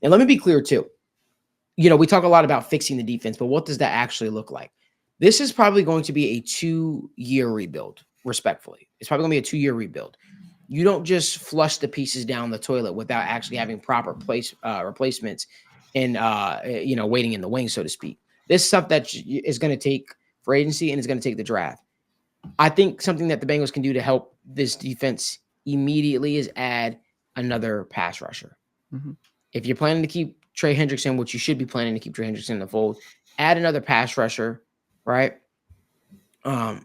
And let me be clear too. We talk a lot about fixing the defense, but what does that actually look like? This is probably going to be a 2-year rebuild, respectfully. It's probably going to be a 2-year rebuild. You don't just flush the pieces down the toilet without actually having proper replacements and waiting in the wings, so to speak. This stuff that is going to take free agency and it's going to take the draft. I think something that the Bengals can do to help this defense immediately is add another pass rusher. Mm-hmm. If you're planning to keep Trey Hendrickson, which you should be planning to keep Trey Hendrickson in the fold, add another pass rusher, right? Add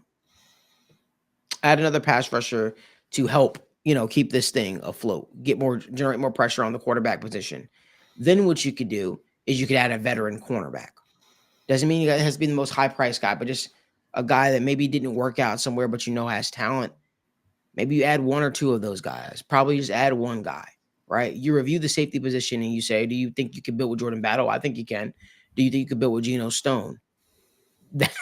another pass rusher to help, keep this thing afloat, generate more pressure on the quarterback position. Then what you could do is you could add a veteran cornerback. Doesn't mean it has to be the most high price guy, but just a guy that maybe didn't work out somewhere, but has talent. Maybe you add one or two of those guys. Probably just add one guy, right? You review the safety position and you say, do you think you can build with Jordan Battle? I think you can. Do you think you could build with Geno Stone?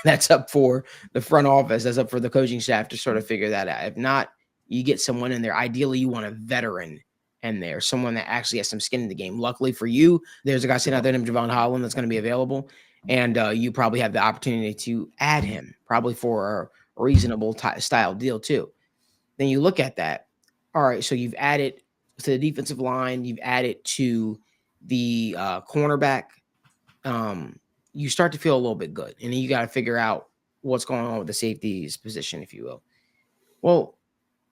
That's up for the front office. That's up for the coaching staff to sort of figure that out. If not, you get someone in there. Ideally, you want a veteran in there, someone that actually has some skin in the game. Luckily for you, there's a guy sitting out there named Javon Holland that's going to be available. And you probably have the opportunity to add him, probably for a reasonable style deal too. Then you look at that. All right, so you've added to the defensive line, you've added to the cornerback. You start to feel a little bit good, and then you got to figure out what's going on with the safeties position, if you will. Well,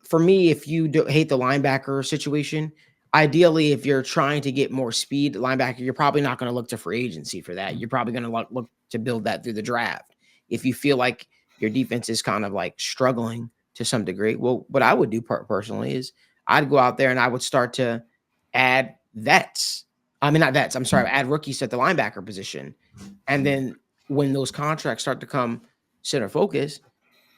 for me, if you hate the linebacker situation, ideally, if you're trying to get more speed linebacker, you're probably not going to look to free agency for that. You're probably going to look to build that through the draft. If you feel like your defense is kind of like struggling to some degree, well, what I would do personally is I'd go out there and I would start to add vets. I mean, not vets. I'm sorry, add rookies at the linebacker position. And then when those contracts start to come center focus,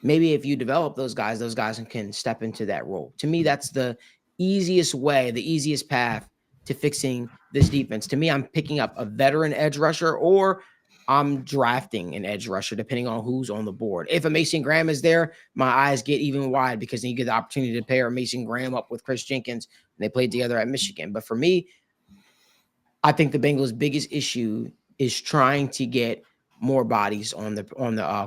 maybe if you develop those guys can step into that role. To me, that's the easiest way, the easiest path to fixing this defense. To me, I'm picking up a veteran edge rusher or I'm drafting an edge rusher, depending on who's on the board. If a Mason Graham is there, my eyes get even wide because then you get the opportunity to pair Mason Graham up with Chris Jenkins, and they played together at Michigan. But for me, I think the Bengals' biggest issue is trying to get more bodies on the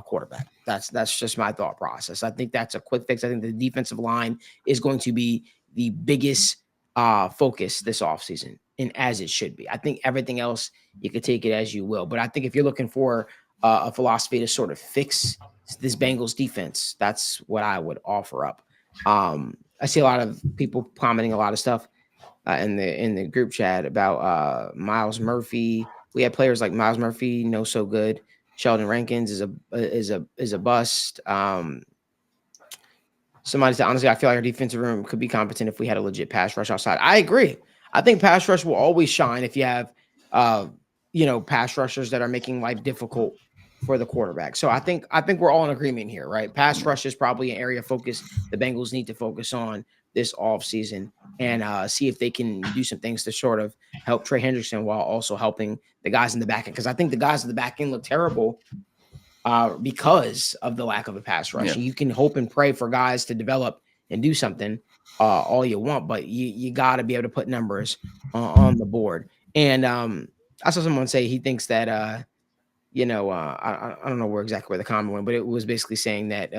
quarterback. That's just my thought process. I think that's a quick fix. I think the defensive line is going to be the biggest focus this offseason, and as it should be. I think everything else, you could take it as you will. But I think if you're looking for a philosophy to sort of fix this Bengals defense, that's what I would offer up. I see a lot of people commenting a lot of stuff in the group chat about Miles Murphy. We had players like Miles Murphy, no so good. Sheldon Rankins is a bust. Somebody said, honestly, I feel like our defensive room could be competent if we had a legit pass rush outside. I agree. I think pass rush will always shine if you have, pass rushers that are making life difficult for the quarterback. So I think we're all in agreement here, right? Pass rush is probably an area of focus the Bengals need to focus on this offseason and see if they can do some things to sort of help Trey Hendrickson while also helping the guys in the back end. Because I think the guys in the back end look terrible because of the lack of a pass rush. Yeah. You can hope and pray for guys to develop and do something all you want, but you got to be able to put numbers on the board. And I saw someone say he thinks that, I don't know where the comment went, but it was basically saying that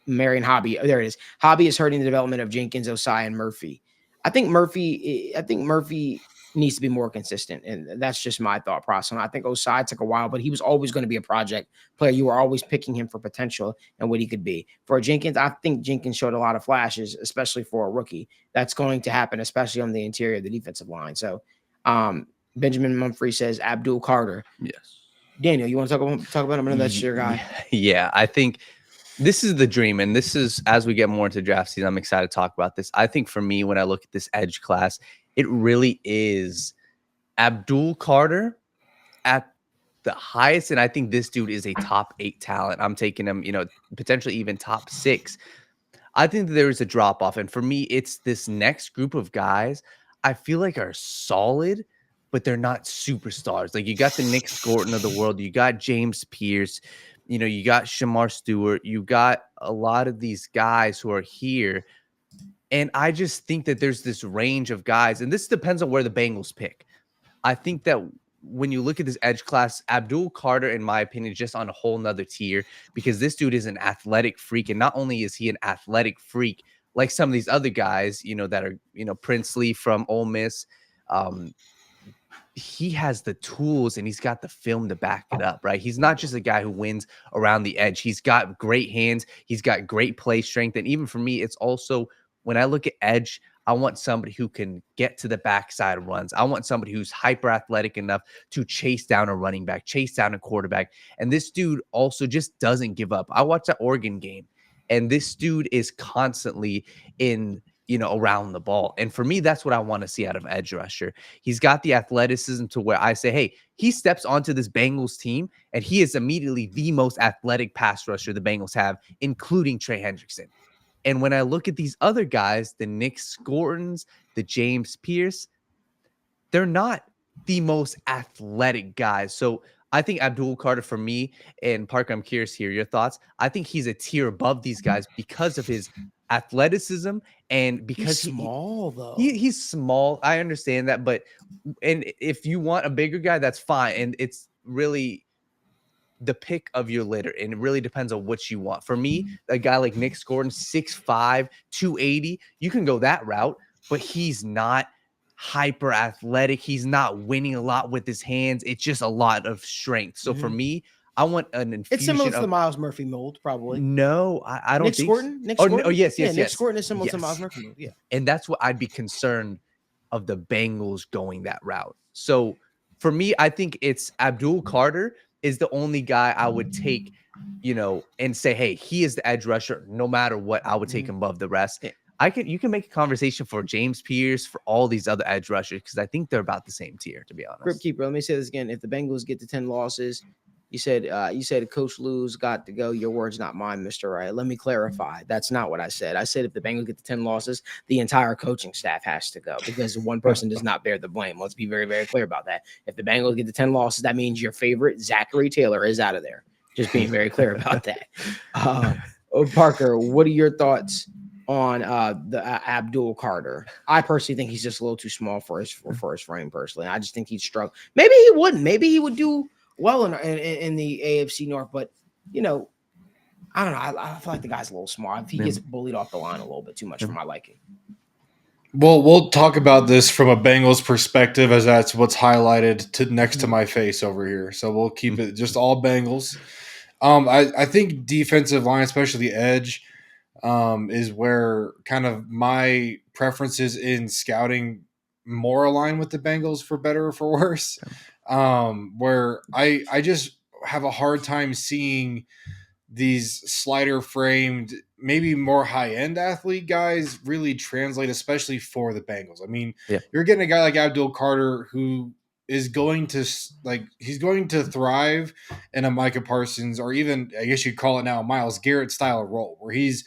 Marion Hobby, there it is. Hobby is hurting the development of Jenkins, Osai, and Murphy. I think Murphy needs to be more consistent, and that's just my thought process. I think Osai took a while, but he was always going to be a project player. You were always picking him for potential and what he could be. For Jenkins, I think Jenkins showed a lot of flashes, especially for a rookie. That's going to happen, especially on the interior of the defensive line. So Benjamin Mumphrey says Abdul Carter. Yes. Daniel, you want to talk about him? I know that's your guy. Yeah, I think this is the dream, and this is, as we get more into draft season, I'm excited to talk about this. I think for me, when I look at this edge class, it really is Abdul Carter at the highest, and I think this dude is a top 8 talent. I'm taking him, potentially even top 6. I think there is a drop-off, and for me, it's this next group of guys I feel like are solid, but they're not superstars. Like, you got the Nick Scorton of the world, you got James Pierce, you got Shamar Stewart, you got a lot of these guys who are here. And I just think that there's this range of guys, and this depends on where the Bengals pick. I think that when you look at this edge class, Abdul Carter, in my opinion, is just on a whole nother tier because this dude is an athletic freak. And not only is he an athletic freak, like some of these other guys, that are, Princely from Ole Miss, um, he has the tools and he's got the film to back it up, right? He's not just a guy who wins around the edge. He's got great hands. He's got great play strength. And even for me, it's also when I look at edge, I want somebody who can get to the backside runs. I want somebody who's hyper athletic enough to chase down a running back, chase down a quarterback. And this dude also just doesn't give up. I watched that Oregon game, and this dude is constantly in, around the ball. And for me, that's what I want to see out of edge rusher. He's got the athleticism to where I say, hey, he steps onto this Bengals team and he is immediately the most athletic pass rusher the Bengals have, including Trey Hendrickson. And when I look at these other guys, the Nick Scortons, the James Pierce, they're not the most athletic guys. So I think Abdul Carter, for me, and Parker, I'm curious to hear your thoughts. I think he's a tier above these guys because of his athleticism and because He's small though. he's small. I understand that, but and if you want a bigger guy, that's fine. And it's really the pick of your litter, and it really depends on what you want. For me, a guy like Nick Scorton, 6'5", 280, you can go that route, but he's not hyper athletic. He's not winning a lot with his hands. It's just a lot of strength. So for me, I want an infusion. It's similar to the Miles Murphy mold, probably. No, I don't Nick think Scorton? Nick Oh, Scorton? no, yes. Nick Scorton is similar to Miles Murphy mold. Yeah. And that's what I'd be concerned of, the Bengals going that route. So for me, I think it's Abdul Carter is the only guy I would take, and say, hey, he is the edge rusher. No matter what, I would take him above the rest. Yeah. You can make a conversation for James Pierce, for all these other edge rushers, because I think they're about the same tier, to be honest. Grip keeper. Let me say this again. If the Bengals get to 10 losses, you said Coach Lou's got to go. Your words, not mine, Mr. Wright. Let me clarify. That's not what I said. I said if the Bengals get to 10 losses, the entire coaching staff has to go because one person does not bear the blame. Let's be very, very clear about that. If the Bengals get to 10 losses, that means your favorite Zachary Taylor is out of there. Just being very clear about that. Parker, what are your thoughts on the Abdul Carter? I personally think he's just a little too small for his frame. Personally, I just think he'd struggle. Maybe he wouldn't. Maybe he would do well in the AFC North, but I don't know. I feel like the guy's a little small. He gets bullied off the line a little bit too much for my liking. Well, we'll talk about this from a Bengals perspective, as that's what's highlighted next to my face over here. So we'll keep it just all Bengals. I think defensive line, especially the edge, is where kind of my preferences in scouting more align with the Bengals, for better or for worse. Where I just have a hard time seeing these slider framed, maybe more high end athlete guys really translate, especially for the Bengals. I mean, you're getting a guy like Abdul Carter who is going to he's going to thrive in a Micah Parsons, or even, I guess you'd call it now, a Myles Garrett style role, where he's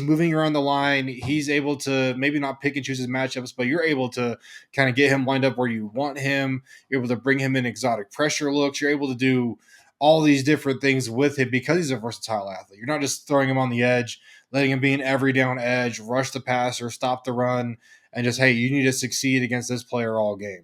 moving around the line. He's able to maybe not pick and choose his matchups, but you're able to kind of get him lined up where you want him. You're able to bring him in exotic pressure looks. You're able to do all these different things with him because he's a versatile athlete. You're not just throwing him on the edge, letting him be an every down edge, rush the passer, stop the run, and just, hey, you need to succeed against this player all game.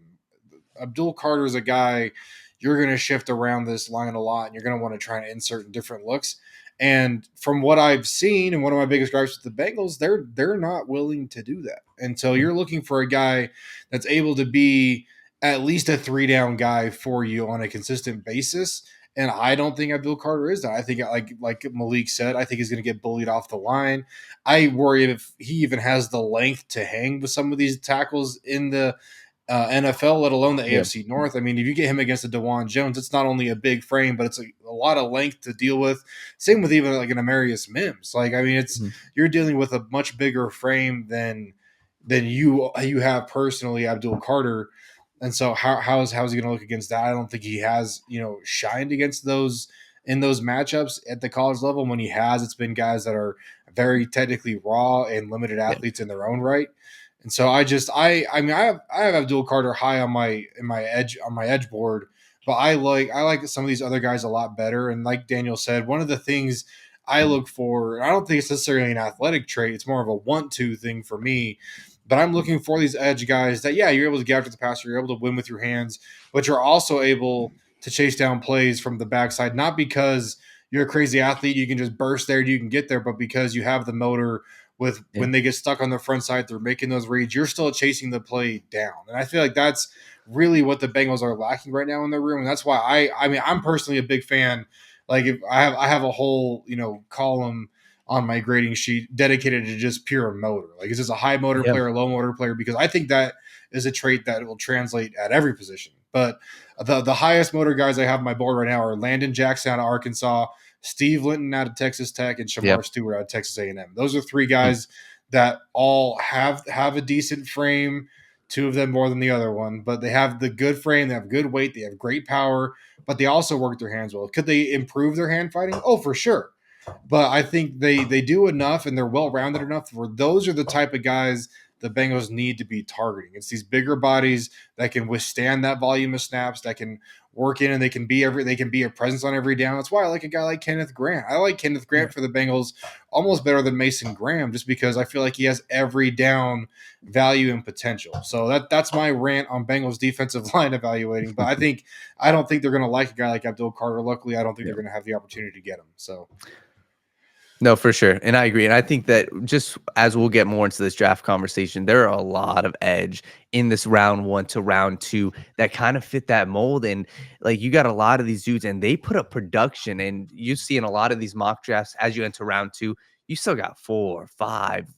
Abdul Carter is a guy you're going to shift around this line a lot, and you're going to want to try and insert different looks. And from what I've seen, and one of my biggest gripes with the Bengals, they're not willing to do that. And so you're looking for a guy that's able to be at least a 3-down guy for you on a consistent basis. And I don't think Abdul Carter is that. I think, like Malik said, I think he's going to get bullied off the line. I worry if he even has the length to hang with some of these tackles in the NFL, let alone the AFC North. I mean, if you get him against a DeJuan Jones, it's not only a big frame, but it's a lot of length to deal with. Same with even like an Amarius Mims. Like, I mean, it's you're dealing with a much bigger frame than you have personally, Abdul Carter. And so how is he going to look against that? I don't think he has, shined against those in those matchups at the college level. When he has, it's been guys that are very technically raw and limited athletes in their own right. And so I have Abdul Carter high on my edge board, but I like some of these other guys a lot better. And like Daniel said, one of the things I look for, I don't think it's necessarily an athletic trait, it's more of a want to thing for me, but I'm looking for these edge guys that, yeah, you're able to get after the passer, you're able to win with your hands, but you're also able to chase down plays from the backside, not because you're a crazy athlete, you can just burst there, you can get there, but because you have the motor with when they get stuck on the front side, they're making those reads, you're still chasing the play down. And I feel like that's really what the Bengals are lacking right now in their room. And that's why I mean, I'm personally a big fan. Like if I have a whole, column on my grading sheet dedicated to just pure motor. Like, is this a high motor Yeah. player, a low motor player? Because I think that is a trait that will translate at every position. But the highest motor guys I have on my board right now are Landon Jackson out of Arkansas, Steve Linton out of Texas Tech, and Shamar Yep. Stewart out of Texas A&M. Those are three guys that all have a decent frame. Two of them more than the other one, but they have the good frame, they have good weight, they have great power, but they also work their hands well. Could they improve their hand fighting? Oh, for sure. But I think they do enough and they're well rounded enough where those are the type of guys the Bengals need to be targeting. It's these bigger bodies that can withstand that volume of snaps, that can work in, and they can be a presence on every down. That's why I like a guy like Kenneth Grant. I like Kenneth Grant for the Bengals almost better than Mason Graham, just because I feel like he has every down value and potential. So that's my rant on Bengals defensive line evaluating. But I don't think they're going to like a guy like Abdul Carter. Luckily, I don't think they're going to have the opportunity to get him. So. No, for sure. And I agree. And I think that just as we'll get more into this draft conversation, there are a lot of edge in this round 1 to round 2 that kind of fit that mold. And like you got a lot of these dudes and they put up production. And you see in a lot of these mock drafts as you enter round 2, you still got 4 or 5,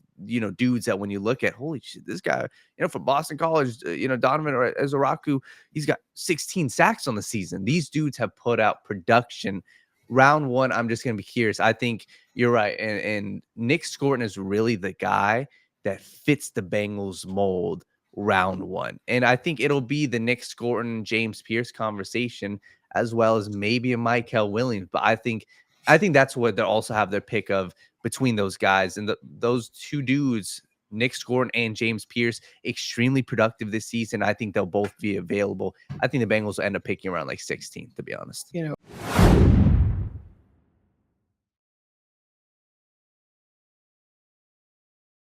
dudes that when you look at, holy shit, this guy, from Boston College, Donovan Ezaraku, he's got 16 sacks on the season. These dudes have put out production. Round 1, I'm just going to be curious. I think you're right. And Nick Scorton is really the guy that fits the Bengals mold round 1. And I think it'll be the Nick Scorton, James Pierce conversation, as well as maybe a Michael Williams. But I think that's what they'll also have their pick of between those guys. And those two dudes, Nick Scorton and James Pierce, extremely productive this season. I think they'll both be available. I think the Bengals will end up picking around like 16th, to be honest.